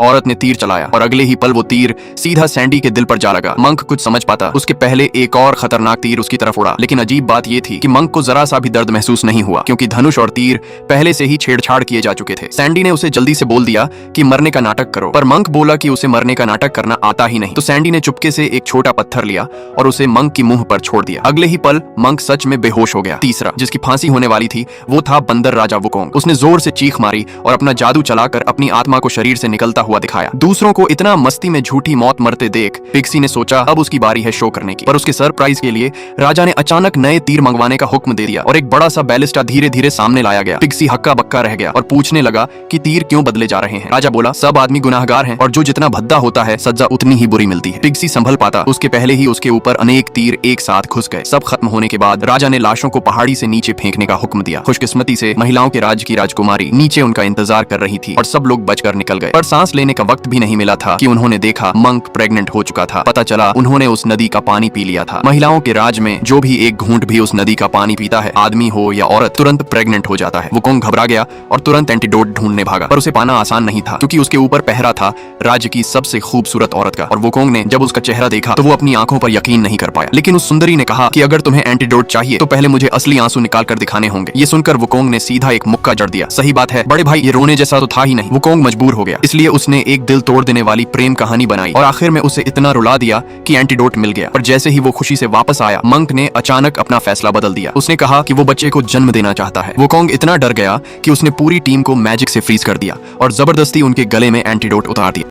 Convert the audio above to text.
औरत ने तीर चलाया और अगले ही पल वो तीर सीधा सैंडी के दिल पर जा लगा। मंक कुछ समझ पाता उसके पहले एक और खतरनाक तीर उसकी तरफ उड़ा, लेकिन अजीब बात ये थी कि मंक को जरा सा भी दर्द महसूस नहीं हुआ, क्योंकि धनुष और तीर पहले से ही छेड़छाड़ किए जा चुके थे। सैंडी ने उसे जल्दी से बोल दिया कि मरने का नाटक करो, पर मंक बोला कि उसे मरने का नाटक करना आता ही नहीं। तो सैंडी ने चुपके से एक छोटा पत्थर लिया और उसे मंक की मुंह पर छोड़ दिया। अगले ही पल मंक सच में बेहोश हो गया। तीसरा जिसकी फांसी होने वाली थी वो था बंदर राजा वुकोंग। उसने जोर से चीख मारी और अपना जादू चलाकर अपनी आत्मा को शरीर से निकलता हुआ दिखाया। दूसरों को इतना मस्ती में झूठी मौत मरते देख पिक्सी ने सोचा अब उसकी बारी है शो करने की, पर उसके सरप्राइज के लिए राजा ने अचानक नए तीर मंगवाने का हुक्म दे दिया और एक बड़ा सा बैलिस्टा धीरे धीरे सामने लाया गया। पिक्सी हक्का बक्का रह गया और पूछने लगा कि तीर क्यों बदले जा रहे हैं। राजा बोला सब आदमी गुनाहगार हैं और जो जितना भद्दा होता है सजा उतनी ही बुरी मिलती है। पिक्सी संभल पाता उसके पहले ही उसके ऊपर अनेक तीर एक साथ घुस गए। सब खत्म होने के बाद राजा ने लाशों को पहाड़ी से नीचे फेंकने का हुक्म दिया। खुशकिस्मती से महिलाओं के राज की राजकुमारी नीचे उनका इंतजार कर रही थी और सब लोग बचकर निकल गए, पर सांस लेने का वक्त भी नहीं मिला था कि उन्होंने देखा मंक प्रेग्नेंट हो चुका था। पता चला उन्होंने उस नदी का पानी पी लिया था। महिलाओं के राज में जो भी एक घूंट भी उस नदी का पानी पीता है, आदमी हो या औरत, तुरंत प्रेग्नेंट हो जाता है। वुकोंग घबरा गया और तुरंत एंटीडोट ढूंढने भागा, पर उसे पाना आसान नहीं था क्योंकि उसके ऊपर पहरा था राज्य की सबसे खूबसूरत औरत का। और वुकोंग ने जब उसका चेहरा देखा तो वो अपनी आंखों पर यकीन नहीं कर पाया। लेकिन उस सुंदरी ने कहा कि अगर तुम्हें एंटीडोट चाहिए तो पहले मुझे असली आंसू निकाल कर दिखाने होंगे। ये सुनकर वुकोंग ने सीधा एक मुक्का जड़ दिया। सही बात है बड़े भाई, ये रोने जैसा तो था ही नहीं। वुकोंग मजबूर हो गया, इसलिए उसने एक दिल तोड़ देने वाली प्रेम कहानी बनाई और आखिर में उसे इतना रुला दिया कि एंटीडोट मिल गया। और जैसे ही वो खुशी से वापस आया, मंक ने अचानक अपना फैसला बदल दिया। उसने कहा कि वो बच्चे को जन्म देना चाहता है। वुकोंग इतना डर गया कि उसने पूरी टीम को मैजिक से फ्रीज कर दिया और जबरदस्ती उनके गले में एंटीडोट उतार दिया।